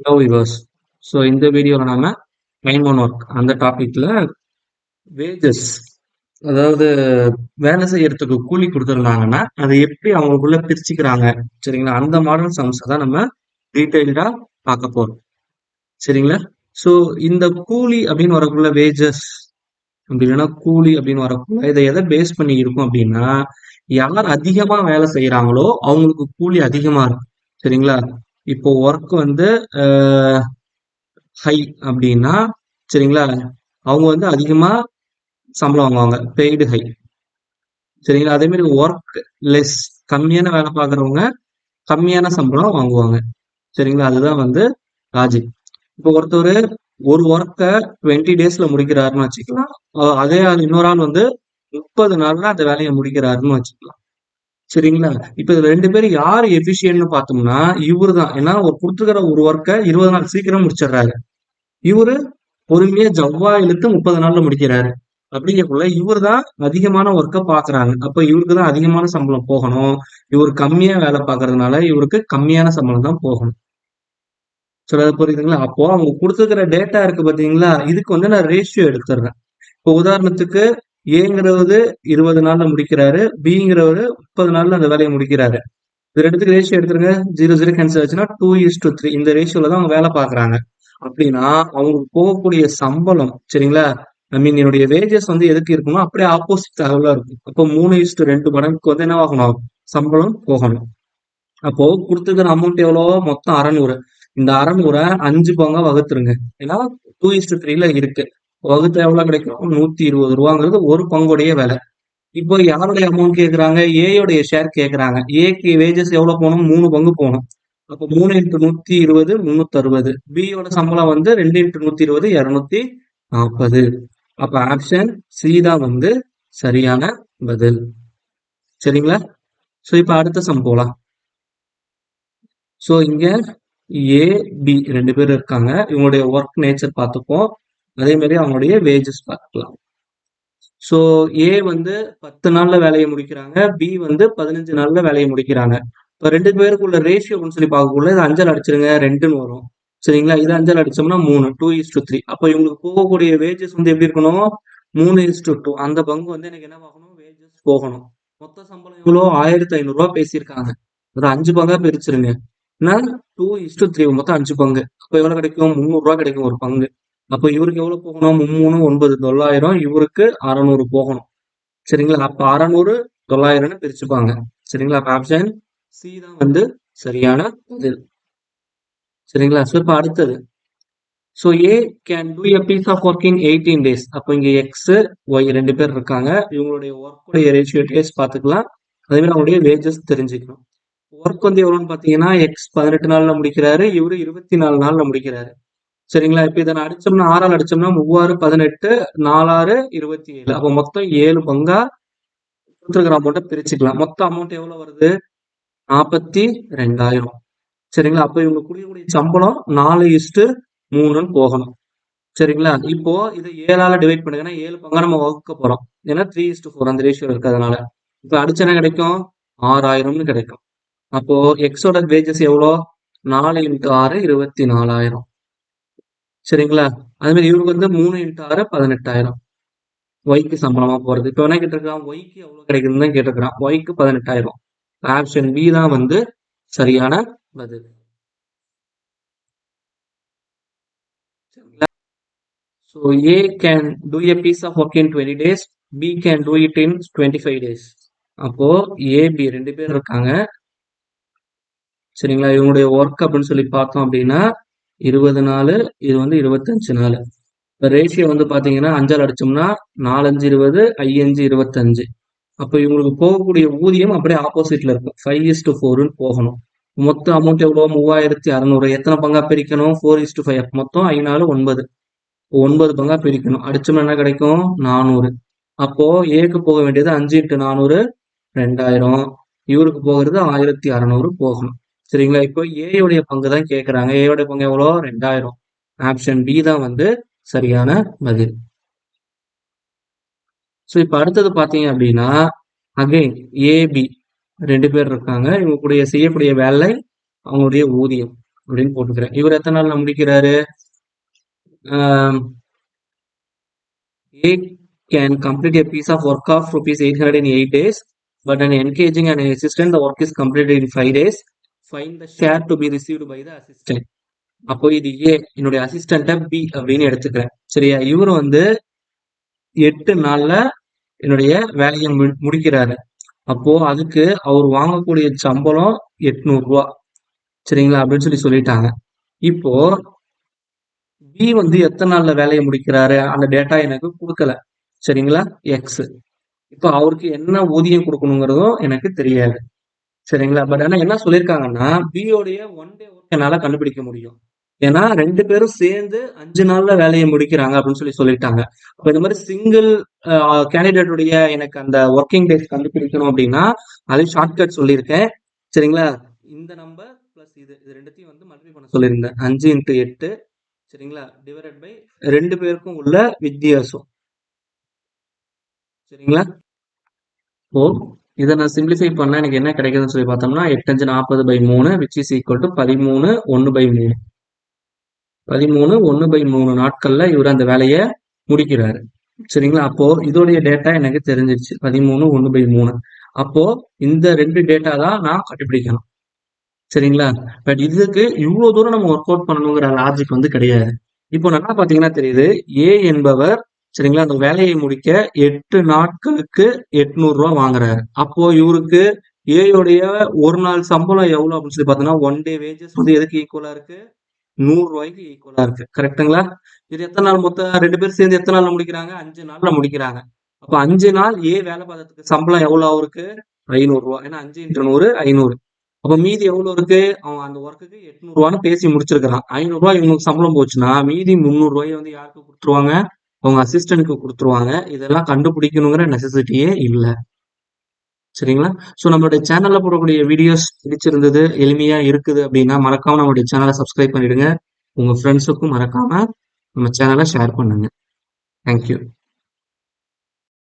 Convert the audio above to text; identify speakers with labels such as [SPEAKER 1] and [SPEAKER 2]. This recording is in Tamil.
[SPEAKER 1] Hello viewers. ஸோ இந்த வீடியோவில் நாம டைம் ஒன் ஒர்க் அந்த டாபிக்ல வேஜஸ், அதாவது வேலை செய்யறதுக்கு கூலி கொடுத்துருந்தாங்கன்னா அதை எப்படி அவங்களுக்குள்ள பிரிச்சுக்கிறாங்க, சரிங்களா? அந்த மாடல் சம்ஸ் தான் நம்ம டீட்டெயில்டா பார்க்க போறோம், சரிங்களா? ஸோ இந்த கூலி அப்படின்னு வரக்குள்ள வேஜஸ் அப்படி இல்லைன்னா கூலி அப்படின்னு வரக்குள்ள இதை எதை பேஸ் பண்ணி இருக்கும் அப்படின்னா, யார் அதிகமா வேலை செய்யறாங்களோ அவங்களுக்கு கூலி அதிகமா இருக்கும், சரிங்களா? இப்போ ஒர்க் வந்து ஹை அப்படின்னா, சரிங்களா, அவங்க வந்து அதிகமா சம்பளம் வாங்குவாங்க, பெய்டு ஹை, சரிங்களா? அதே மாதிரி ஒர்க் லெஸ், கம்மியான வேலை பார்க்குறவங்க கம்மியான சம்பளம் வாங்குவாங்க, சரிங்களா? அதுதான் வந்து லாஜிக். இப்போ ஒருத்தர் ஒரு ஒர்க்கை 20 டேஸ்ல முடிக்கிறாருன்னு வச்சுக்கலாம். அதே ஆள் இன்னொரு ஆள் வந்து 30 நாள்ல அந்த வேலையை முடிக்கிறாருன்னு வச்சுக்கலாம், சரிங்களா? இப்ப இதுல ரெண்டு பேரும் யார் எஃபிஷியன்ட்னு பார்த்தோம்னா இவரு தான். ஏன்னா ஒரு கொடுத்துக்கிற ஒரு ஒர்க்கை 20 நாள் சீக்கிரம் முடிச்சிடுறாரு. இவரு பொறுமையா ஜவ்வா இழுத்து 30 நாள்ல முடிக்கிறாரு. அப்படிங்கக்குள்ள இவர் தான் அதிகமான ஒர்க்கை பாக்குறாங்க. அப்ப இவருக்கு தான் அதிகமான சம்பளம் போகணும். இவர் கம்மியா வேலை பார்க்கறதுனால இவருக்கு கம்மியான சம்பளம் தான் போகணும். சொல்றது புரியுதுங்களா? அப்போ அவங்க கொடுத்துருக்கிற டேட்டா இருக்கு பாத்தீங்களா, இதுக்கு வந்து நான் ரேஷியோ எடுத்துடுறேன். இப்போ உதாரணத்துக்கு ஏங்கிறவது 20 நாள்ல முடிக்கிறாரு, பிங்கிறவரு 30 நாள்ல அந்த வேலையை முடிக்கிறாரு. இது ரெண்டுத்துக்கு ரேஷியோ எடுத்துருங்க. 0 0 கேன்சல் ஆச்சுன்னா 2:3 இந்த ரேஷியோல தான் அவங்க வேலை பாக்குறாங்க. அப்படின்னா அவங்களுக்கு போகக்கூடிய சம்பளம், சரிங்களா, ஐ மீன் என்னுடைய வேஜஸ் வந்து எதுக்கு இருக்கணும், அப்படியே ஆப்போசிட் தகவலா இருக்கும். அப்போ 3:2 மடங்குக்கு வந்து என்ன ஆகணும், சம்பளம் போகணும். அப்போ கொடுத்துருக்கிற அமௌண்ட் எவ்வளோ, மொத்தம் 600. இந்த 600 5 பங்கா வகுத்துருங்க. ஏன்னா 2:3 இருக்கு. வகுத்து எவ்வளவு கிடைக்கும், 120 ரூபாங்கிறது ஒரு பங்குடைய வேலை. இப்போ யாருடைய அமௌண்ட் கேக்குறாங்க, ஏயோடைய ஷேர் கேக்குறாங்க. ஏக்கு வேஜஸ் எவ்வளவு போகணும், 3 பங்கு போகணும். அப்போ 3 × 120 360. பியோட சம்பளம் வந்து 2 × 120 240. அப்ப ஆப்ஷன் சி தான் வந்து சரியான பதில், சரிங்களா? சோ இப்ப அடுத்த சம் போலாம். சோ இங்க ஏ பி ரெண்டு பேரும் இருக்காங்க. இவங்களுடைய ஒர்க் நேச்சர் பார்த்துப்போம். அதே மாதிரி அவங்களுடைய வேஜஸ் பார்க்கலாம். சோ ஏ வந்து 10 நாள்ல வேலையை முடிக்கிறாங்க, பி வந்து 15 நாள்ல வேலையை முடிக்கிறாங்க. இப்ப ரெண்டு பேருக்குள்ள ரேஷியோன்னு சொல்லி பார்க்கக்குள்ள இது அஞ்சல் அடிச்சிருங்க, 2ன்னு வரும், சரிங்களா? இது அஞ்சல் அடிச்சோம்னா 3, 2:3. அப்ப இவங்களுக்கு போகக்கூடிய வேஜஸ் வந்து எப்படி இருக்கணும், 3:2. அந்த பங்கு வந்து எனக்கு என்ன ஆகணும், வேஜஸ் போகணும். மொத்த சம்பளம் எவ்வளோ, 1500 ரூபாய் பேசியிருக்காங்க. ஒரு 5 பங்கா பிரிச்சிருங்க. ஏன்னா 2:3, மொத்தம் 5 பங்கு. அப்ப எவ்வளவு கிடைக்கும், 300 ரூபாய் கிடைக்கும் ஒரு பங்கு. அப்ப இவருக்கு எவ்வளவு போகணும், 3 9 900, இவருக்கு 600 போகணும், சரிங்களா? அப்ப 600 900 பிரிச்சுப்பாங்க, சரிங்களா? அப்ப ஆப்ஷன் சி தான் வந்து சரியான பதில், சரிங்களா? சோ இப்ப அடுத்தது, so A can do a piece of work in 18 days. அப்போ இங்க எக்ஸ் ஒய் ரெண்டு பேர் இருக்காங்க. இவங்களுடைய ஒர்க்குடைய ரேஷியோ டேஸ் பார்த்துக்கலாம். அதே மாதிரி அவங்களுடைய வேஜஸ் தெரிஞ்சுக்கணும். ஒர்க் வந்து எவ்வளவுன்னு பாத்தீங்கன்னா, எக்ஸ் 18 நாள்ல முடிக்கிறாரு, இவரு 24 நாள்ல முடிக்கிறாரு, சரிங்களா? இப்ப இதை நான் அடிச்சோம்னா, 6 அடிச்சோம்னா 3 18 4 27. அப்போ மொத்தம் 7 பங்கா கொடுத்துருக்கிற அமௌண்ட்டை பிரிச்சுக்கலாம். மொத்த அமௌண்ட் எவ்வளவு வருது, 42,000, சரிங்களா? அப்ப இவங்க குடிக்கக்கூடிய சம்பளம் 4:3 போகணும், சரிங்களா? இப்போ இதை 7ஆல டிவைட் பண்ணுங்கன்னா 7 பங்கா நம்ம வகுக்க போறோம். ஏன்னா 3:4 அந்த ரேஷியோ இருக்கிறதுனால. இப்ப அடிச்சா என்ன கிடைக்கும், 6000ன்னு கிடைக்கும். அப்போ எக்ஸோட வேஜஸ் எவ்வளோ, 4 × 6 24,000, சரிங்களா? அதே மாதிரி இவருக்கு வந்து 3 × 6 18,000 ஒய்க்கு சம்பளமா போறது. இப்ப என்ன கேட்டிருக்கான், ஒய்க்கு எவ்வளவு கிடைக்குதுன்னு தான் கேட்டிருக்கான். ஒய்க்கு 18,000. ஆப்ஷன் பி தான் வந்து சரியான பதில், சரிங்களா? So A can do a piece of work in 20 days, B can do it in 25 days. அப்போ A B ரெண்டு பேர் இருக்காங்க, சரிங்களா? இவங்களுடைய ஒர்க் அப்படின்னு சொல்லி பார்த்தோம் அப்படின்னா 20 நாள், இது வந்து 25 நாள். ரேஷியோ வந்து பாத்தீங்கன்னா அஞ்சால் அடிச்சோம்னா 4 5 20, 5 25. அப்ப இவங்களுக்கு போகக்கூடிய ஊதியம் அப்படியே ஆப்போசிட்ல இருக்கும், 5:4ன்னு போகணும். மொத்த அமௌண்ட் எவ்வளவு, 3600. எத்தனை பங்கா பிரிக்கணும், 4:5. மொத்தம் 5 4 9 பங்கா பிரிக்கணும். அடிச்சோம்னா என்ன கிடைக்கும், 400. அப்போ ஏக்கு போக வேண்டியது 5 × 400 2000, இவருக்கு போகிறது 1600 போகணும், சரிங்களா? இப்போ ஏயோடைய பங்கு தான் கேட்கறாங்க. ஏயோடைய பங்கு எவ்வளோ, 2000. ஆப்ஷன் பி தான் வந்து சரியான பதில். ஸோ இப்போ அடுத்தது பார்த்தீங்க அப்படின்னா, அகைன் ஏபி ரெண்டு பேர் இருக்காங்க. இவங்க கூட செய்யக்கூடிய வேலை, அவங்களுடைய ஊதியம். அப்படின்னு போட்டுக்கிறேன். இவர் எத்தனை நாள்ல முடிக்கிறாரு? A can complete a piece of work of ₹800 in 8 days, but an engaging an assistant, the work is completed in 5 days. Find the share to be received by the assistant. அப்போ இது ஏ, என்னுடைய அசிஸ்டண்ட பி அப்படின்னு எடுத்துக்கிறேன். சரியா? இவர் 8 நாள்ல என்னுடைய வேலையை முடிக்கிறாரு. அப்போ அதுக்கு அவர் வாங்கக்கூடிய சம்பளம் ₹800. சரிங்களா? அப்படின்னு சொல்லிட்டாங்க. இப்போ பி எத்தனை நாள்ல வேலையை முடிக்கிறாரு, அந்த டேட்டா எனக்கு கொடுக்கல. சரிங்களா? எக்ஸ். இப்போ அவருக்கு என்ன ஊதியம் கொடுக்கணுங்கிறதும் எனக்கு தெரியாது. சரிங்களா? பட் ஆனா என்ன சொல்லியிருக்காங்கன்னா, பியோடைய 1 டே ஒர்க் என்னால கண்டுபிடிக்க முடியும். ஏன்னா 2 பேரும் சேர்ந்து 5 நாள்ல வேலையை முடிக்கிறாங்க அப்படின்னு சொல்லிட்டாங்க. அப்ப இந்த மாதிரி சிங்கிள் கேண்டிடேட்டுடைய எனக்கு அந்த ஒர்க்கிங் டேஸ் கண்டுபிடிக்கணும் அப்படின்னா அது ஷார்ட்கட் சொல்லியிருக்கேன். சரிங்களா? இந்த நம்பர் பிளஸ் இது ரெண்டுத்தையும் மல்டிப்ளை பண்ண சொல்லியிருந்தேன். 5 × 8. சரிங்களா? டிவைடட் பை 2 பேருக்கும் உள்ள வித்தியாசம். சரிங்களா? ஓ, இதை நான் சிம்பிளிஃபை பண்ணா எனக்கு என்ன கிடைக்குதுன்னு சொல்லி பார்த்தோம்னா 8 5 40/3 which is equal to 13 1/3. 13 1/3 நாட்கள்ல இவர் அந்த வேலையை முடிக்கிறாரு. சரிங்களா? அப்போ இதோடைய டேட்டா எனக்கு தெரிஞ்சிருச்சு 13 1/3. அப்போ இந்த 2 டேட்டா தான் நான் கண்டுபிடிக்கணும். சரிங்களா? பட் இதுக்கு இவ்வளவு தூரம் நம்ம ஒர்க் அவுட் பண்ணணுங்கிற லாஜிக் கிடையாது. இப்போ நல்லா பாத்தீங்கன்னா தெரியுது, ஏ என்பவர் சரிங்களா அந்த வேலையை முடிக்க 8 நாட்களுக்கு ₹800 வாங்குறாரு. அப்போ இவருக்கு ஏயோடைய ஒரு நாள் சம்பளம் எவ்வளவு அப்படின்னு சொல்லி பார்த்தோம்னா 1 டே வேஜஸ் எதுக்கு ஈக்குவலா இருக்கு? ₹100 ஈக்குவலா இருக்கு. கரெக்டுங்களா? இது எத்தனை நாள் மொத்தம் 2 பேரும் சேர்ந்து எத்தனை நாள்ல முடிக்கிறாங்க? 5 நாள்ல முடிக்கிறாங்க. அப்ப 5 நாள் ஏ வேலை பார்த்ததுக்கு சம்பளம் எவ்வளவு அவருக்கு? ₹500. ஏன்னா 5 × 100 500. அப்ப மீதி எவ்வளவு இருக்கு? அவன் அந்த ஒர்க்குக்கு ₹800 பேசி முடிச்சிருக்கிறான். ₹500 இவனுக்கு சம்பளம் போச்சுன்னா மீதி ₹300 யாருக்கு கொடுத்துருவாங்க? அவங்க அசிஸ்டன்ட்க்கு கொடுத்துருவாங்க. இதெல்லாம் கண்டுபிடிக்கணுங்கிற நெசசிட்டியே இல்ல. சரிங்களா? சோ நம்மளுடைய சேனல்ல போடக்கூடிய வீடியோஸ் பிடிச்சிருந்தது, எளிமையா இருக்குது அப்படின்னா மறக்காம நம்மளுடைய சேனலை சப்ஸ்கிரைப் பண்ணிடுங்க. உங்க ஃப்ரெண்ட்ஸுக்கும் மறக்காம நம்ம சேனலை ஷேர் பண்ணுங்க. தேங்க்யூ.